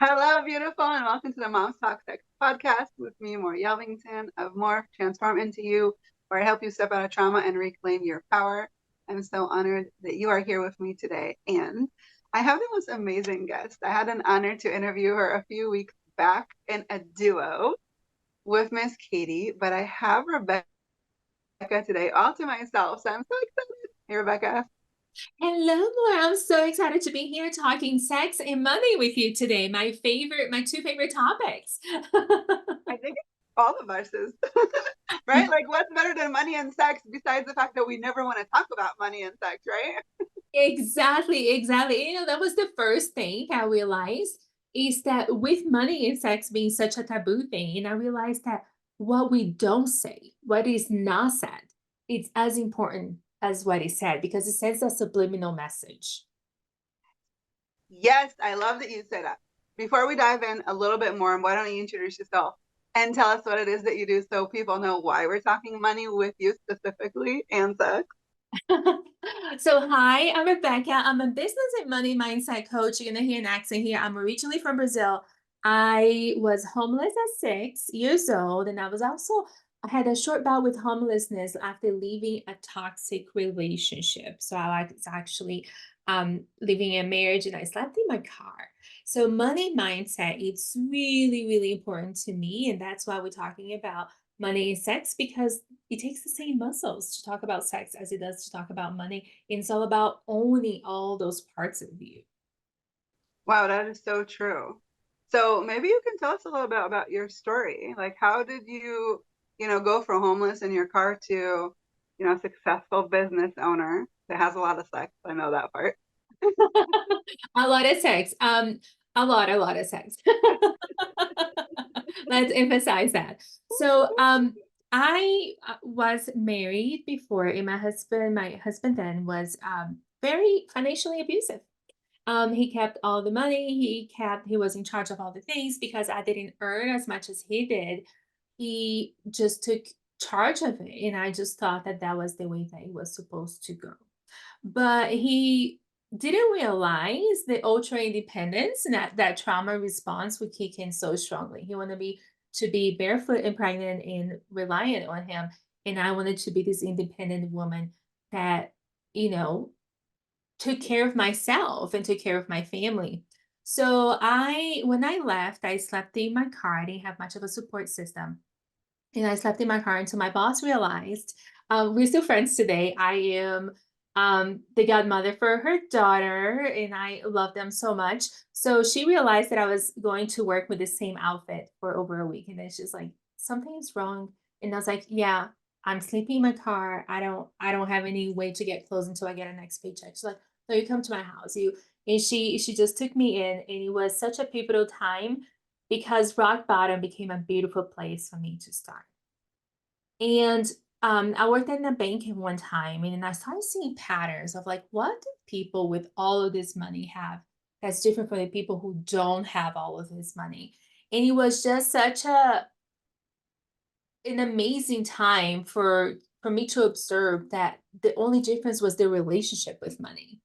Hello, beautiful, and welcome to the Mom's Talk Sex podcast with me, Mor Yelvington of More Transform Into You, where I help you step out of trauma and reclaim your power. I'm so honored that you are here with me today. And I have the most amazing guest. I had an honor to interview her a few weeks back in a duo with Miss Katie, but I have Rebecca today all to myself. So I'm so excited. Hey, Rebecca. Hello, Laura. I'm so excited to be here talking sex and money with you today. My two favorite topics. I think all of us is right. Like, what's better than money and sex besides the fact that we never want to talk about money and sex, right? Exactly, exactly. That was the first thing I realized is that with money and sex being such a taboo thing, and I realized that what we don't say, what is not said, it's as important as what is said because it sends a subliminal message. Yes, I love that you say that. Before we dive in a little bit more, why don't you introduce yourself and tell us what it is that you do so people know why we're talking money with you specifically and sex? So, hi, I'm Rebecca. I'm a business and money mindset coach. You're going to hear an accent here. I'm originally from Brazil. I was homeless at 6 years old, and I had a short bout with homelessness after leaving a toxic relationship. So, I was actually living in marriage and I slept in my car. So, money mindset, it's really, really important to me. And that's why we're talking about money and sex because it takes the same muscles to talk about sex as it does to talk about money. And it's all about owning all those parts of you. Wow, that is so true. So maybe you can tell us a little bit about your story. Like, how did you go from homeless in your car to, successful business owner that has a lot of sex? I know that part. A lot of sex. A lot of sex. Let's emphasize that. I was married before, and my husband then was very financially abusive. He kept all the money. He was in charge of all the things because I didn't earn as much as he did. He just took charge of it, and I just thought that that was the way that it was supposed to go. But he didn't realize the ultra independence and that trauma response would kick in so strongly. He wanted me to be barefoot and pregnant and reliant on him. And I wanted to be this independent woman that, you know, took care of myself and took care of my family. When I left, I slept in my car. I didn't have much of a support system. And I slept in my car until my boss realized, we're still friends today. I am the godmother for her daughter, and I love them so much. So she realized that I was going to work with the same outfit for over a week. And then she's like, something is wrong. And I was like, yeah, I'm sleeping in my car. I don't have any way to get clothes until I get a next paycheck. She's like, no, you come to my house. She just took me in, and it was such a pivotal time because rock bottom became a beautiful place for me to start. And I worked in a bank in one time, and then I started seeing patterns of like, what do people with all of this money have that's different from the people who don't have all of this money? And it was just such an amazing time for me to observe that the only difference was their relationship with money,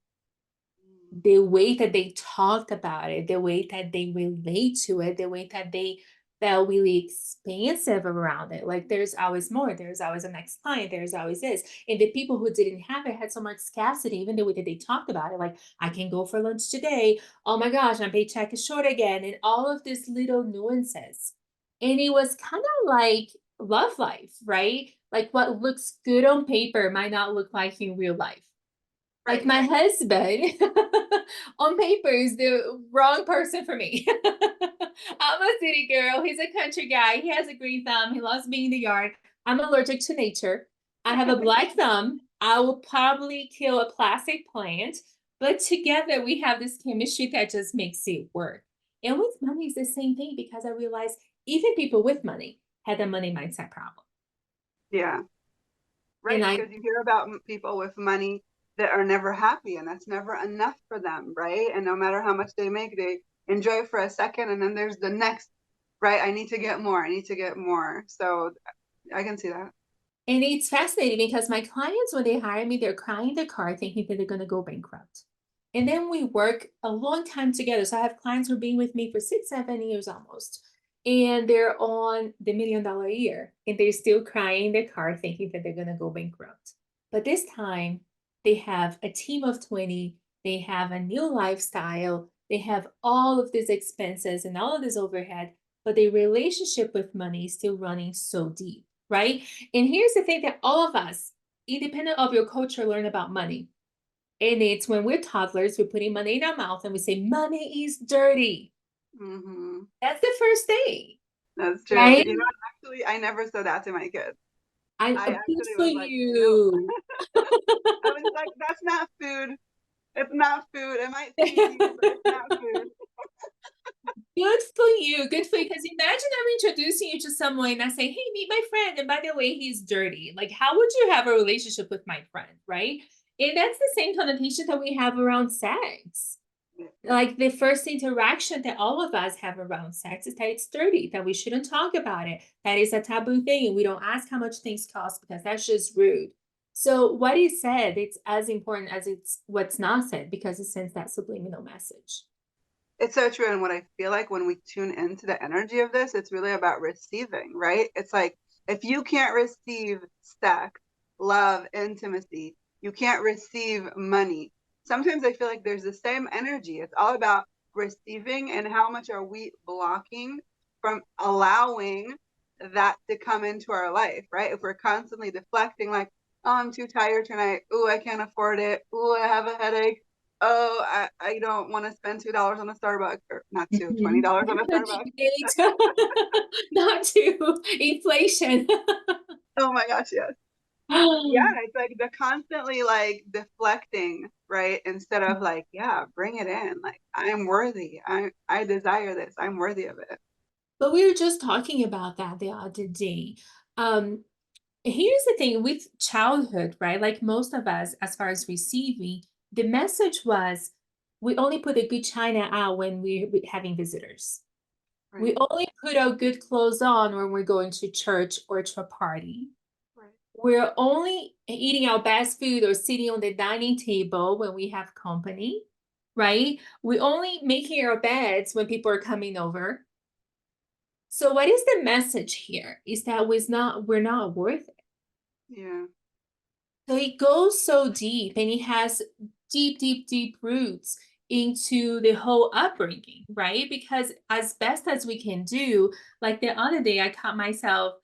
the way that they talked about it, the way that they relate to it, the way that they felt really expansive around it. Like there's always more, there's always a next client, there's always this. And the people who didn't have it had so much scarcity, even the way that they talked about it, like I can go for lunch today. Oh my gosh, my paycheck is short again, and all of these little nuances. And it was kind of like love life, right? Like what looks good on paper might not look like in real life. Like Right. my husband on paper is the wrong person for me. I'm a city girl. He's a country guy. He has a green thumb. He loves being in the yard. I'm allergic to nature. I have a black thumb. I will probably kill a plastic plant, but together we have this chemistry that just makes it work. And with money, it's the same thing because I realized even people with money had a money mindset problem. Yeah. And Right. I Because you hear about people with money that are never happy and that's never enough for them. Right. And no matter how much they make, they enjoy for a second. And then there's the next, right? I need to get more. I need to get more. So I can see that. And it's fascinating because my clients, when they hire me, they're crying in their car thinking that they're going to go bankrupt. And then we work a long time together. So I have clients who've been with me for 6, 7 years almost. And they're on the $1 million a year and they're still crying in their car thinking that they're going to go bankrupt. But this time they have a team of 20, they have a new lifestyle, they have all of these expenses and all of this overhead, but their relationship with money is still running so deep, right? And here's the thing that all of us, independent of your culture, learn about money. And it's when we're toddlers, we're putting money in our mouth and we say, money is dirty. Hmm. That's the first thing, That's true. right? You know, actually, I never said that to my kids. I Good actually for was like, nope. you. I was like, that's not food. It's not food. It might feed you, but it's not food. Good for you. Good for you. Because imagine I'm introducing you to someone and I say, hey, meet my friend. And by the way, he's dirty. Like, how would you have a relationship with my friend? Right. And that's the same connotation that we have around sex. Like the first interaction that all of us have around sex is that it's dirty, that we shouldn't talk about it. That is a taboo thing. And we don't ask how much things cost because that's just rude. So what is said, it's as important as it's what's not said because it sends that subliminal message. It's so true. And what I feel like when we tune into the energy of this, it's really about receiving, right? It's like if you can't receive sex, love, intimacy, you can't receive money. Sometimes I feel like there's the same energy. It's all about receiving and how much are we blocking from allowing that to come into our life, right? If we're constantly deflecting, like, oh, I'm too tired tonight. Oh, I can't afford it. Oh, I have a headache. Oh, I don't want to spend $2 on a Starbucks, or not two, Mhm. $20 on a You're Starbucks. not to inflation. Oh my gosh, yes. Yeah, it's like the constantly like deflecting, right? Instead of like, yeah, bring it in. Like I'm worthy. I desire this. I'm worthy of it. But we were just talking about that the other day. Um, Here's the thing with childhood, right? Like most of us, as far as receiving, the message was we only put a good china out when we're having visitors. We Right. only put our good clothes on when we're going to church or to a party. Right. We're only eating our best food or sitting on the dining table when we have company, right? We only making our beds when people are coming over. So what is the message here? Is that we're not worth it. Yeah. So it goes so deep and it has deep, deep, deep roots into the whole upbringing, right? Because as best as we can do, like the other day, I caught myself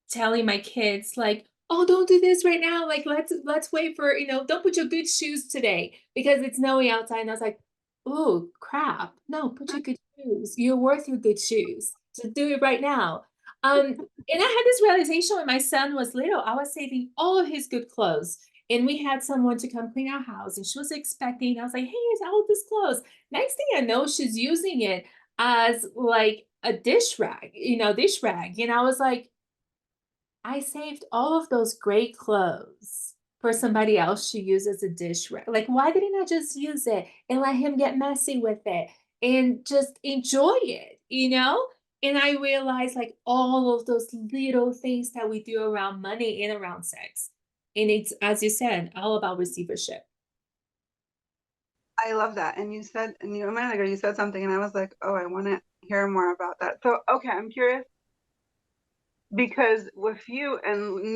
telling my kids, like, oh, don't do this right now. Like, let's wait for, don't put your good shoes today because it's snowy outside. And I was like, oh crap. No, put your good shoes. You're worth your good shoes. So do it right now. And I had this realization when my son was little. I was saving all of his good clothes. And we had someone to come clean our house, and she was expecting. I was like, hey, here's all of this clothes. Next thing I know, she's using it as like a dish rag. And I was like, I saved all of those great clothes for somebody else to use as a dish rag. Like, why didn't I just use it and let him get messy with it and just enjoy it? And I realized like all of those little things that we do around money and around sex. And it's, as you said, all about receivership. I love that. And you said, and a minute ago, you said something, and I was like, oh, I want to hear more about that. So, okay, I'm curious because with you and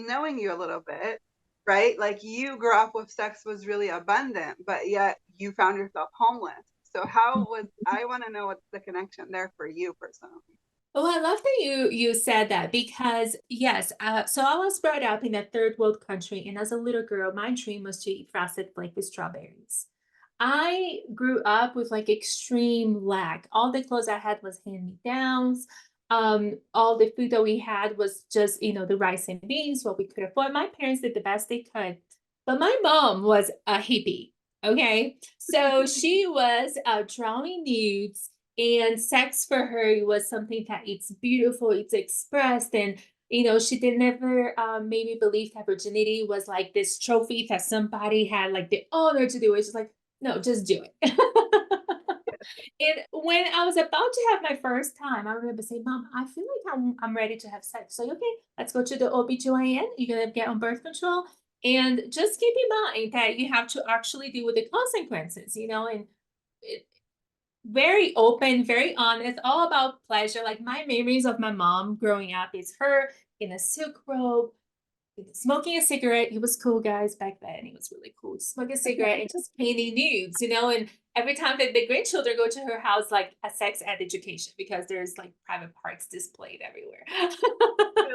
knowing you a little bit, right? Like you grew up with sex was really abundant, but yet you found yourself homeless. So how was I want to know what's the connection there for you personally? Oh, I love that you said that because yes, so I was brought up in a third world country, and as a little girl, my dream was to eat frosted flake with strawberries. I grew up with like extreme lack. All the clothes I had was hand me downs. All the food that we had was just the rice and beans, what we could afford. My parents did the best they could, but my mom was a hippie. Okay, so she was drawing nudes and sex for her was something that it's beautiful, it's expressed, and she did never maybe believe that virginity was like this trophy that somebody had like the honor to do. It's just like, no, just do it. And when I was about to have my first time, I remember saying, Mom, I feel like I'm ready to have sex. So, okay, let's go to the OBGYN. You're going to get on birth control. And just keep in mind that you have to actually deal with the consequences, and it, very open, very honest, all about pleasure. Like my memories of my mom growing up is her in a silk robe, smoking a cigarette. He was cool, guys, back then. He was really cool. Smoking a cigarette and just painting nudes, and every time that the grandchildren go to her house, like a sex ed education, because there's like private parts displayed everywhere. I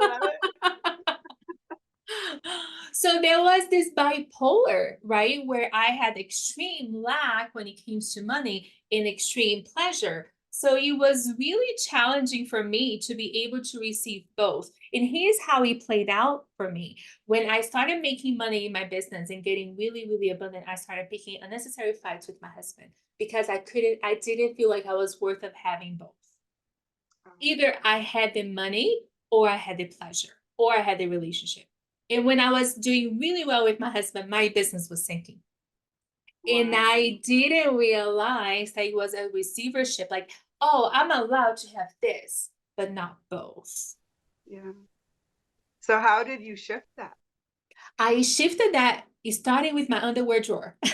love it. So there was this bipolar, right? Where I had extreme lack when it came to money and extreme pleasure. So it was really challenging for me to be able to receive both. And here's how it played out for me. When I started making money in my business and getting really, really abundant, I started picking unnecessary fights with my husband because I didn't feel like I was worth of having both. Either I had the money or I had the pleasure or I had the relationship. And when I was doing really well with my husband, my business was sinking. And Wow. I didn't realize that it was a receivership. Like, oh, I'm allowed to have this, but not both. Yeah. So how did you shift that? I shifted that, starting with my underwear drawer. I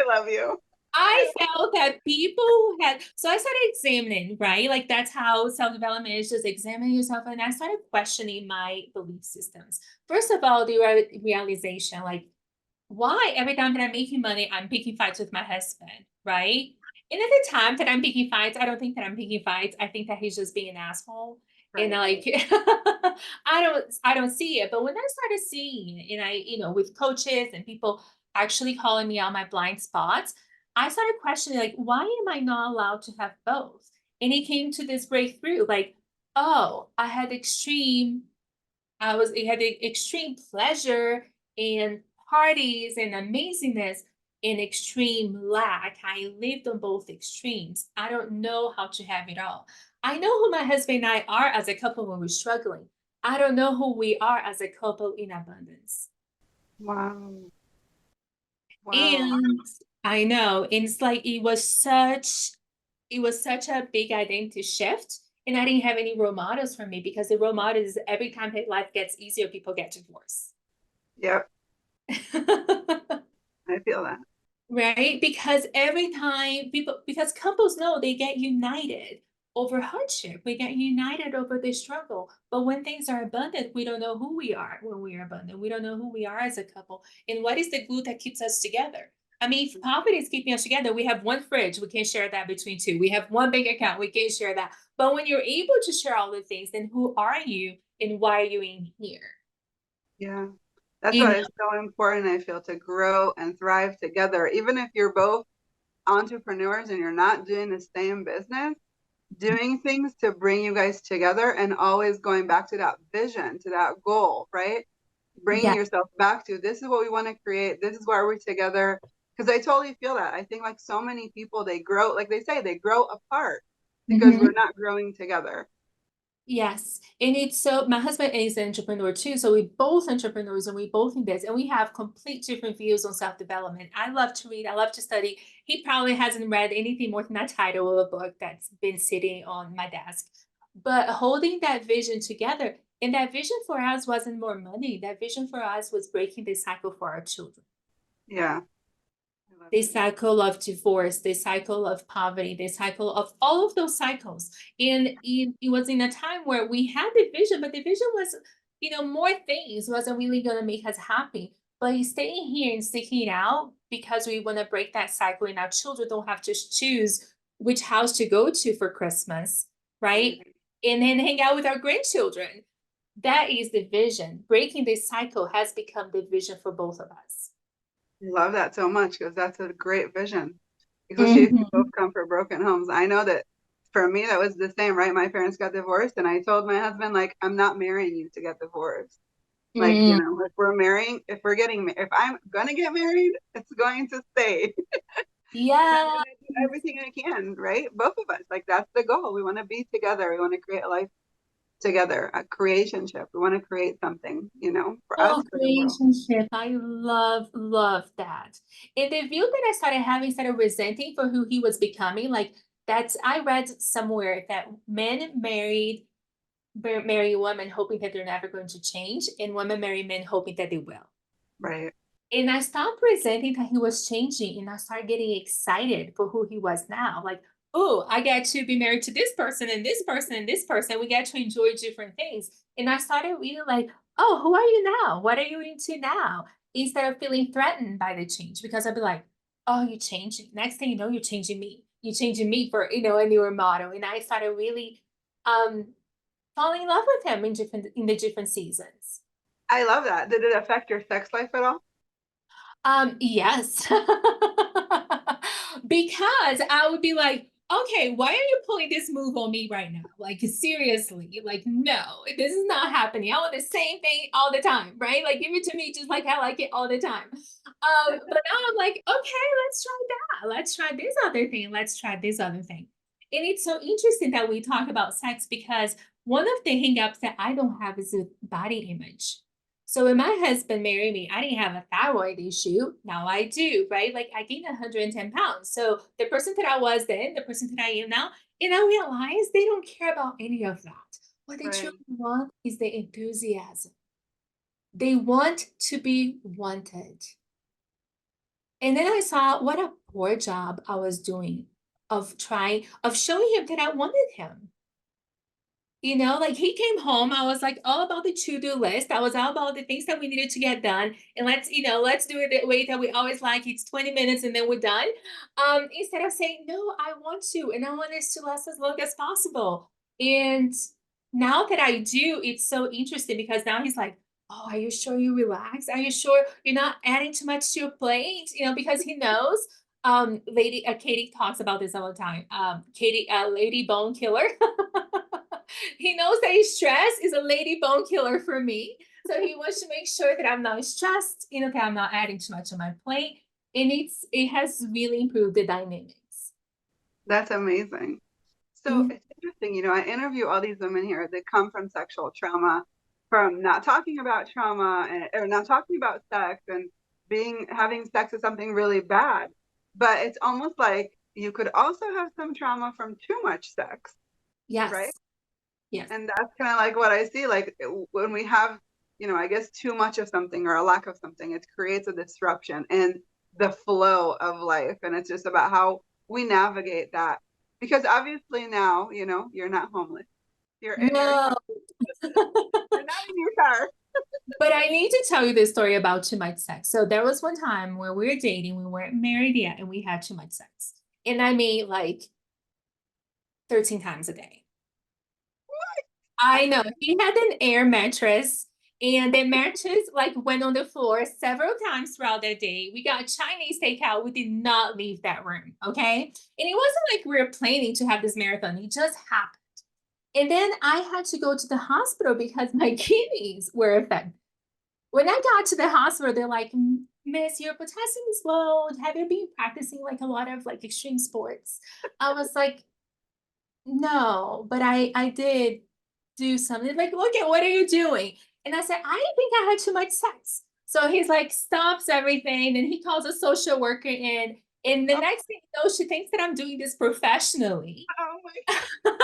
love you. I I felt that people who had, so I started examining, right? Like that's how self development is, just examining yourself. And I started questioning my belief systems. First of all, the realization, like, why every time that I'm making money, I'm picking fights with my husband, right? And at the time that I'm picking fights, I don't think that I'm picking fights. I think that he's just being an asshole. And right. like I don't see it. But when I started seeing it, and I, with coaches and people actually calling me out my blind spots, I started questioning like, why am I not allowed to have both? And it came to this breakthrough, like, oh, it had the extreme pleasure and parties and amazingness and extreme lack. I lived on both extremes. I don't know how to have it all. I know who my husband and I are as a couple when we're struggling. I don't know who we are as a couple in abundance. Wow. Wow. And I know, and it's like it was such a big identity shift. And I didn't have any role models for me because the role models is every time that life gets easier, people get divorced. Yep. I feel that. Right? Because every time because couples know they get united over hardship, we get united over the struggle. But when things are abundant, we don't know who we are when we are abundant. We don't know who we are as a couple. And what is the glue that keeps us together? I mean, if poverty is keeping us together, we have one fridge, we can share that between two. We have one bank account, we can share that. But when you're able to share all the things, then who are you and why are you in here? Yeah. That's You why know? it's so important, I feel, to grow and thrive together. Even if you're both entrepreneurs and you're not doing the same business, doing things to bring you guys together and always going back to that vision, to that goal, right? Bringing Yeah. yourself back to this is what we want to create. This is why we're together. Because I totally feel that. I think like so many people, they grow, like they say, they grow apart because we're Mhm. not growing together. Yes. And it's so my husband is an entrepreneur too. So we both entrepreneurs and we both in this and we have complete different views on self-development. I love to read, I love to study. He probably hasn't read anything more than that title of a book that's been sitting on my desk. But holding that vision together, and that vision for us wasn't more money. That vision for us was breaking the cycle for our children. Yeah, I love The it. cycle of divorce, the cycle of poverty, the cycle of all of those cycles. And it was in a time where we had the vision, but the vision was, more things wasn't really going to make us happy. But staying here and sticking it out because we want to break that cycle, and our children don't have to choose which house to go to for Christmas, right? Right. And then hang out with our grandchildren. That is the vision. Breaking this cycle has become the vision for both of us. I love that so much because that's a great vision, especially if you both Mhm. come from broken homes. I know that for me, that was the same, right? My parents got divorced, and I told my husband, like, I'm not marrying you to get divorced. Like, Mm. if we're getting, if I'm gonna get married, it's going to stay. And I'm Yeah. gonna do everything I can, right? Both of us, like, that's the goal. We want to be together. We want to create a life together, a creationship. We want to create something, for us, Oh, for the world. relationship. I love that. And the view that I started resenting for who he was becoming. Like I read somewhere that men married marry women hoping that they're never going to change, and women marry men hoping that they will. Right. And I stopped resenting that he was changing, and I started getting excited for who he was now. Like, oh, I get to be married to this person and this person and this person. We get to enjoy different things. And I started really like, oh, who are you now? What are you into now? Instead of feeling threatened by the change, because I'd be like, oh, you're changing. Next thing you know, you're changing me. You're changing me for, a newer model. And I started really um falling in love with him in the different seasons. I love that. Did it affect your sex life at all? Yes. Because I would be like, okay, why are you pulling this move on me right now? Like, seriously, like, no, this is not happening. I want the same thing all the time, right? Like, give it to me just like I like it all the time. But now I'm like, okay, let's try that. Let's try this other thing. Let's try this other thing. And it's so interesting that we talk about sex because one of the hangups that I don't have is a body image. So when my husband married me, I didn't have a thyroid issue. Now I do, right? Like I gained 110 pounds. So the person that I was then, the person that I am now, and I realized they don't care about any of that. What they truly Right. want is the enthusiasm. They want to be wanted. And then I saw what a poor job I was doing of showing him that I wanted him. Like he came home, I was like all about the to-do list. I was all about the things that we needed to get done. And let's do it the way that we always like. It's 20 minutes and then we're done. Instead of saying, no, I want to, and I want this to last as long as possible. And now that I do, it's so interesting because now he's like, oh, are you sure you relax? Are you sure you're not adding too much to your plate? Because he knows. Lady Katie talks about this all the time. Katie, lady bone killer. He knows that his stress is a lady bone killer for me. So he wants to make sure that I'm not stressed, that I'm not adding too much on my plate. And it has really improved the dynamics. That's amazing. So Mhm. it's interesting, I interview all these women here that come from sexual trauma, from not talking about trauma or not talking about sex and being having sex is something really bad. But it's almost like you could also have some trauma from too much sex, right? Yes. Yes. And that's kind of like what I see. Like when we have, I guess too much of something or a lack of something, it creates a disruption in the flow of life. And it's just about how we navigate that. Because obviously now, you're not homeless. You're in your No. house. You're not in your car. But I need to tell you this story about too much sex. So there was one time where we were dating, we weren't married yet, and we had too much sex. And I mean like 13 times a day. I know. He had an air mattress, and the mattress like went on the floor several times throughout the day. We got Chinese takeout. We did not leave that room. Okay. And it wasn't like we were planning to have this marathon. It just happened. And then I had to go to the hospital because my kidneys were affected. When I got to the hospital, they're like, Miss, your potassium is low. Have you been practicing like a lot of like extreme sports? I was like, no, but I did do something. Like, look at what are you doing? And I said, I think I had too much sex. So he's like, stops everything, and he calls a social worker in. And the Oh, next thing you know, she thinks that I'm doing this professionally. oh my God.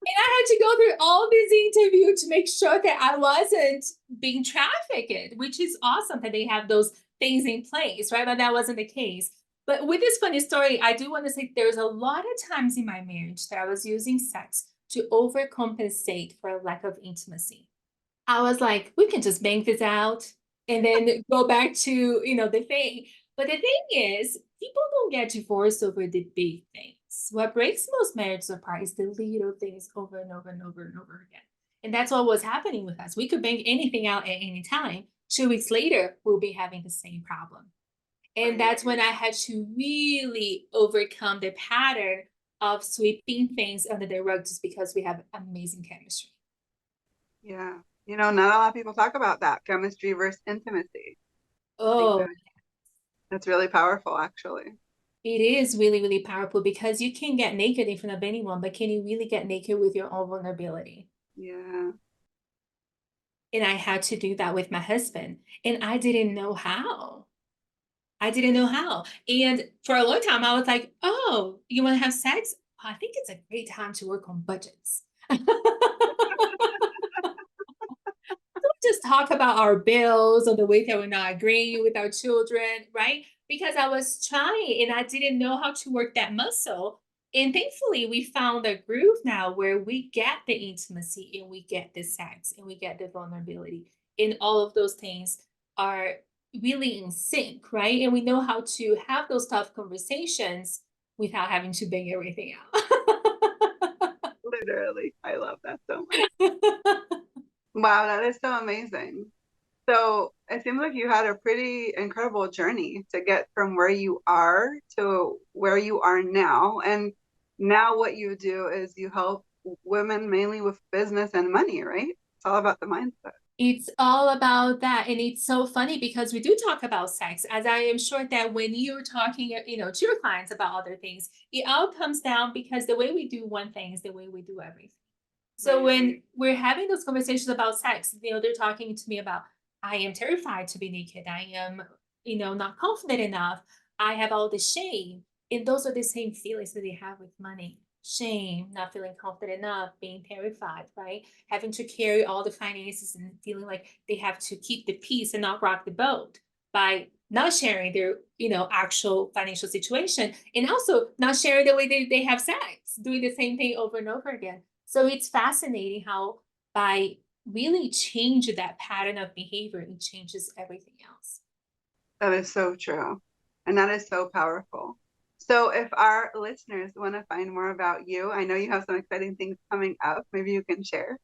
And I had to go through all this interview to make sure that I wasn't being trafficked, which is awesome that they have those things in place, right? But that wasn't the case. But with this funny story, I do want to say there's a lot of times in my marriage that I was using sex to overcompensate for a lack of intimacy. I was like, we can just bank this out and then go back to, the thing. But the thing is, people don't get divorced over the big things. What breaks most marriages apart is the little things over and over and over and over again. And that's what was happening with us. We could bank anything out at any time. 2 weeks later, we'll be having the same problem. And Right. that's when I had to really overcome the pattern of sweeping things under the rug just because we have amazing chemistry. Yeah. Not a lot of people talk about that chemistry versus intimacy. I think Oh, that's really powerful, actually. it is really, really powerful because you can get naked in front of anyone, but can you really get naked with your own vulnerability? Yeah. And I had to do that with my husband, and I didn't know how. I didn't know how. And for a long time, I was like, oh, you want to have sex? I think it's a great time to work on budgets. Just talk about our bills or the way that we're not agreeing with our children, right? Because I was trying and I didn't know how to work that muscle. And thankfully, we found a groove now where we get the intimacy and we get the sex and we get the vulnerability. And all of those things are really in sync, right? And we know how to have those tough conversations without having to bang everything out. Literally. I love that so much. Wow, that is so amazing. So it seems like you had a pretty incredible journey to get from where you are to where you are now. And now what you do is you help women mainly with business and money, right? It's all about the mindset. It's all about that. And it's so funny because we do talk about sex, as I am sure that when you're talking, to your clients about other things, it all comes down because the way we do one thing is the way we do everything. So Right. when we're having those conversations about sex, they're talking to me about, I am terrified to be naked. I am, not confident enough. I have all the shame. And those are the same feelings that they have with money. Shame, not feeling confident enough, being terrified, right? Having to carry all the finances and feeling like they have to keep the peace and not rock the boat by not sharing their, actual financial situation, and also not sharing the way they have sex, doing the same thing over and over again. So it's fascinating how by really change that pattern of behavior, it changes everything else. That is so true. And that is so powerful. So if our listeners want to find more about you, I know you have some exciting things coming up. Maybe you can share.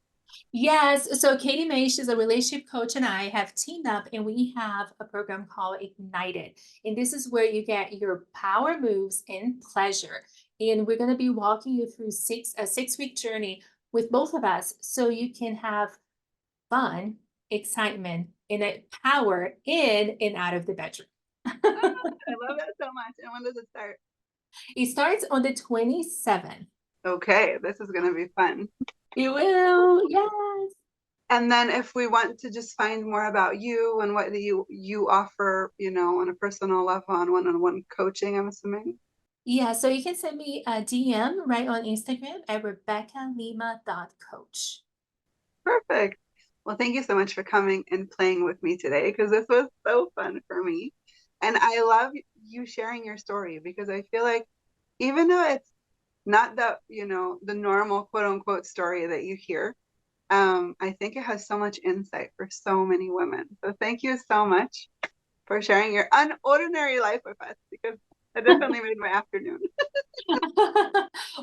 Yes. So Katie May, she's a relationship coach, and I have teamed up and we have a program called Ignited. And this is where you get your power moves in pleasure. And we're going to be walking you through a 6 week journey with both of us so you can have fun, excitement, and power in and out of the bedroom. I love that so much. And when does it start? It starts on the 27th. Okay, this is going to be fun. It will, yes. And then if we want to just find more about you and what you offer, on a personal level, on one-on-one coaching, I'm assuming. Yeah, so you can send me a DM right on Instagram at rebecalima.coach. Perfect. Well, thank you so much for coming and playing with me today because this was so fun for me. And I love you sharing your story because I feel like even though it's not the normal quote unquote story that you hear, I think it has so much insight for so many women. So thank you so much for sharing your unordinary life with us because it definitely made my afternoon.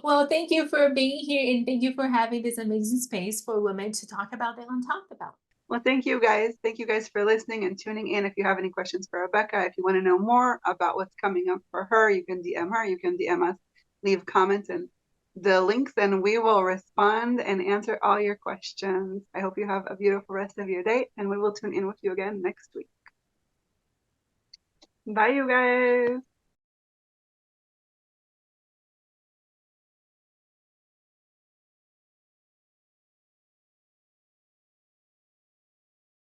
Well, thank you for being here and thank you for having this amazing space for women to talk about that and talk about. Well, thank you guys. Thank you guys for listening and tuning in. If you have any questions for Rebecca, if you want to know more about what's coming up for her, you can DM her, you can DM us, leave comments and the links, and we will respond and answer all your questions. I hope you have a beautiful rest of your day, and we will tune in with you again next week. Bye, you guys.